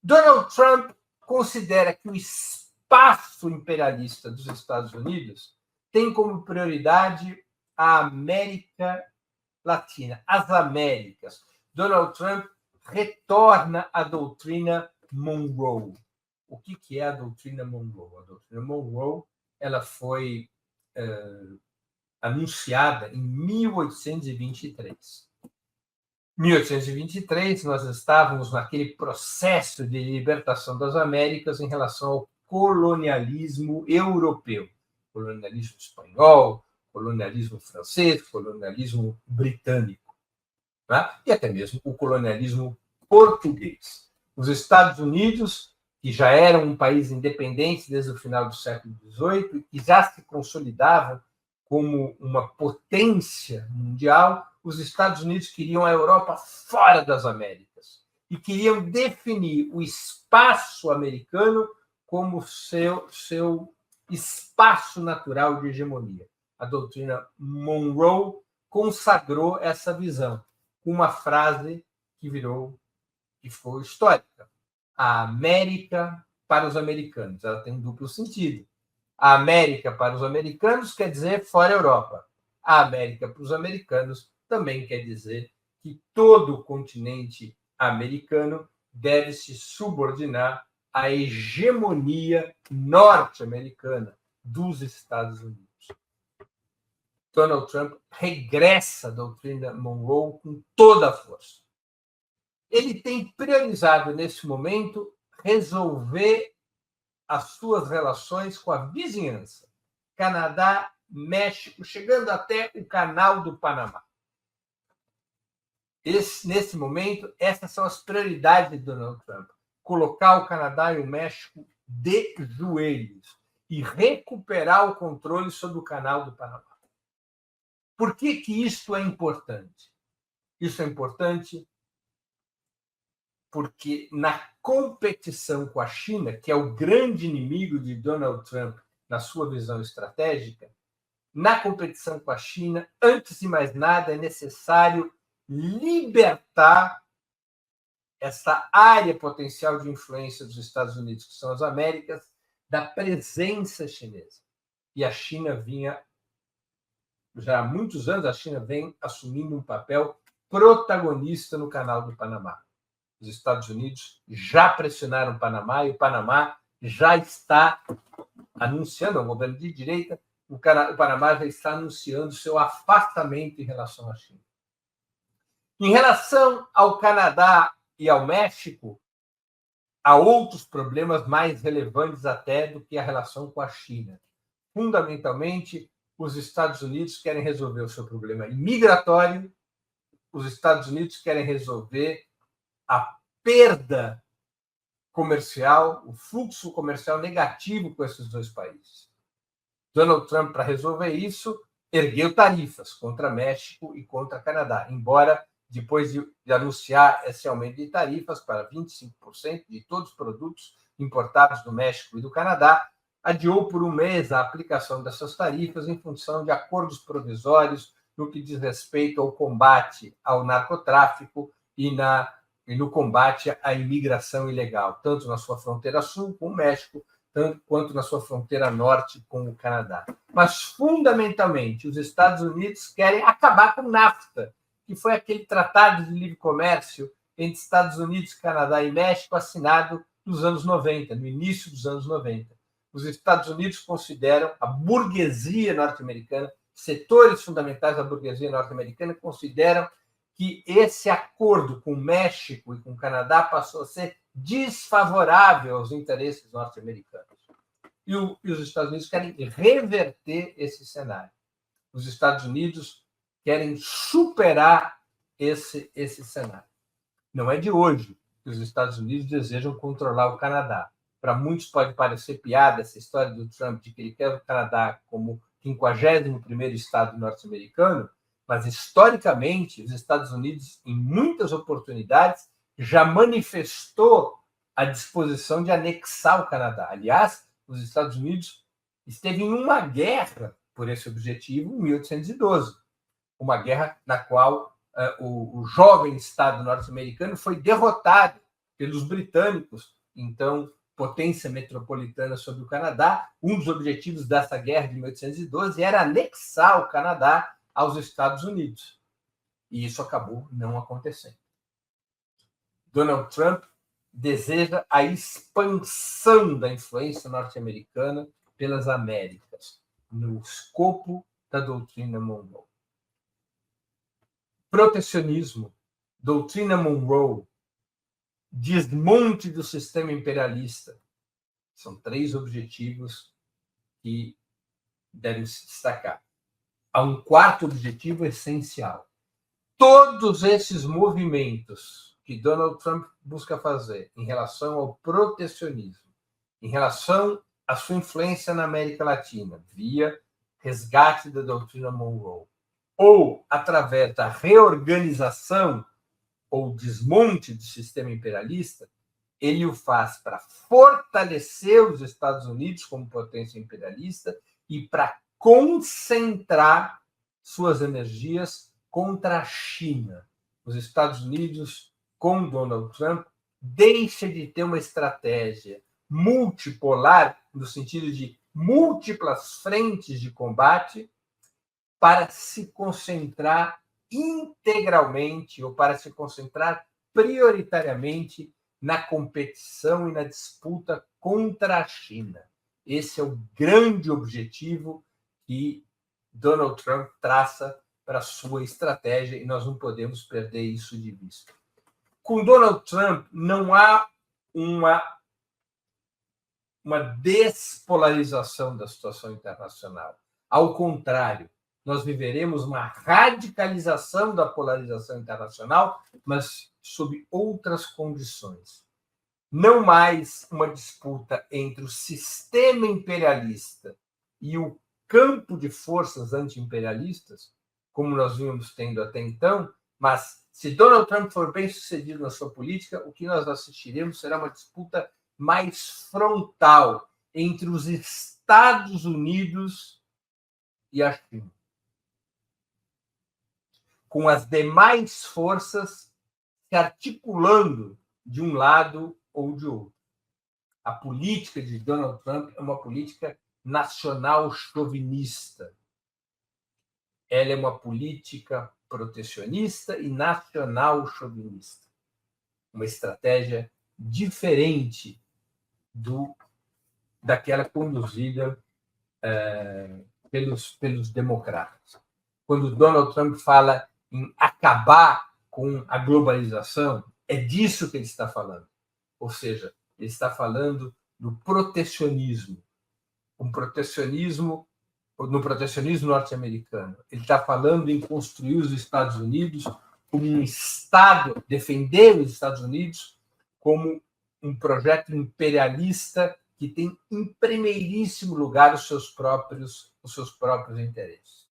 Donald Trump considera que o espaço imperialista dos Estados Unidos tem como prioridade a América Latina, as Américas. Donald Trump retorna à doutrina Monroe. O que é a doutrina Monroe? A doutrina Monroe ela foi anunciada em 1823. Em 1823, nós estávamos naquele processo de libertação das Américas em relação ao colonialismo europeu. Colonialismo espanhol, colonialismo francês, colonialismo britânico, né? E até mesmo o colonialismo português. Os Estados Unidos, que já eram um país independente desde o final do século XVIII e já se consolidavam como uma potência mundial, os Estados Unidos queriam a Europa fora das Américas e queriam definir o espaço americano como seu espaço natural de hegemonia. A doutrina Monroe consagrou essa visão com uma frase que ficou histórica. A América para os americanos. Ela tem um duplo sentido. A América para os americanos quer dizer fora Europa. A América para os americanos também quer dizer que todo o continente americano deve se subordinar à hegemonia norte-americana dos Estados Unidos. Donald Trump regressa à doutrina Monroe com toda a força. Ele tem priorizado, nesse momento, resolver as suas relações com a vizinhança. Canadá, México, chegando até o Canal do Panamá. Nesse momento, essas são as prioridades de Donald Trump. Colocar o Canadá e o México de joelhos e recuperar o controle sobre o Canal do Panamá. Por que isso é importante? Isso é importante porque na competição com a China, que é o grande inimigo de Donald Trump na sua visão estratégica, na competição com a China, antes de mais nada, é necessário libertar essa área potencial de influência dos Estados Unidos, que são as Américas, da presença chinesa. E a China vinha, já há muitos anos, a China vem assumindo um papel protagonista no Canal do Panamá. Os Estados Unidos já pressionaram o Panamá e o Panamá já está anunciando, o governo de direita, o Panamá já está anunciando seu afastamento em relação à China. Em relação ao Canadá e ao México, há outros problemas mais relevantes até do que a relação com a China. Fundamentalmente, os Estados Unidos querem resolver o seu problema imigratório, os Estados Unidos querem resolver a perda comercial, o fluxo comercial negativo com esses dois países. Donald Trump, para resolver isso, ergueu tarifas contra México e contra Canadá, embora depois de anunciar esse aumento de tarifas para 25% de todos os produtos importados do México e do Canadá, adiou por um mês a aplicação dessas tarifas em função de acordos provisórios no que diz respeito ao combate ao narcotráfico e no combate à imigração ilegal, tanto na sua fronteira sul com o México, quanto na sua fronteira norte com o Canadá. Mas, fundamentalmente, os Estados Unidos querem acabar com o NAFTA, que foi aquele tratado de livre comércio entre Estados Unidos, Canadá e México, assinado nos anos 90, no início dos anos 90. Os Estados Unidos consideram a burguesia norte-americana, setores fundamentais da burguesia norte-americana consideram que esse acordo com o México e com o Canadá passou a ser desfavorável aos interesses norte-americanos. E os Estados Unidos querem reverter esse cenário. Os Estados Unidos querem superar esse cenário. Não é de hoje que os Estados Unidos desejam controlar o Canadá. Para muitos pode parecer piada essa história do Trump de que ele quer o Canadá como 51º estado norte-americano, mas, historicamente, os Estados Unidos, em muitas oportunidades, já manifestou a disposição de anexar o Canadá. Aliás, os Estados Unidos esteve em uma guerra por esse objetivo em 1812, uma guerra na qual o jovem Estado norte-americano foi derrotado pelos britânicos então, potência metropolitana sobre o Canadá. Um dos objetivos dessa guerra de 1812 era anexar o Canadá aos Estados Unidos. E isso acabou não acontecendo. Donald Trump deseja a expansão da influência norte-americana pelas Américas, no escopo da doutrina Monroe. Protecionismo, doutrina Monroe, desmonte do sistema imperialista. São 3 objetivos que devem se destacar. Há um 4º objetivo essencial. Todos esses movimentos que Donald Trump busca fazer em relação ao protecionismo, em relação à sua influência na América Latina, via resgate da doutrina Monroe, ou através da reorganização ou desmonte do sistema imperialista, ele o faz para fortalecer os Estados Unidos como potência imperialista e para concentrar suas energias contra a China. Os Estados Unidos, com Donald Trump, deixa de ter uma estratégia multipolar, no sentido de múltiplas frentes de combate, para se concentrar integralmente ou para se concentrar prioritariamente na competição e na disputa contra a China. Esse é o grande objetivo que Donald Trump traça para a sua estratégia e nós não podemos perder isso de vista. Com Donald Trump não há uma despolarização da situação internacional. Ao contrário, nós viveremos uma radicalização da polarização internacional, mas sob outras condições. Não mais uma disputa entre o sistema imperialista e o campo de forças anti-imperialistas, como nós vínhamos tendo até então, mas se Donald Trump for bem sucedido na sua política, o que nós assistiremos será uma disputa mais frontal entre os Estados Unidos e a China, com as demais forças se articulando de um lado ou de outro. A política de Donald Trump é uma política nacional chauvinista. Ela é uma política protecionista e nacional chauvinista. Uma estratégia diferente daquela conduzida pelos democratas. Quando Donald Trump fala em acabar com a globalização, é disso que ele está falando. Ou seja, ele está falando do protecionismo, no protecionismo norte-americano. Ele está falando em construir os Estados Unidos como um Estado, defender os Estados Unidos como um projeto imperialista que tem em primeiríssimo lugar os seus próprios interesses.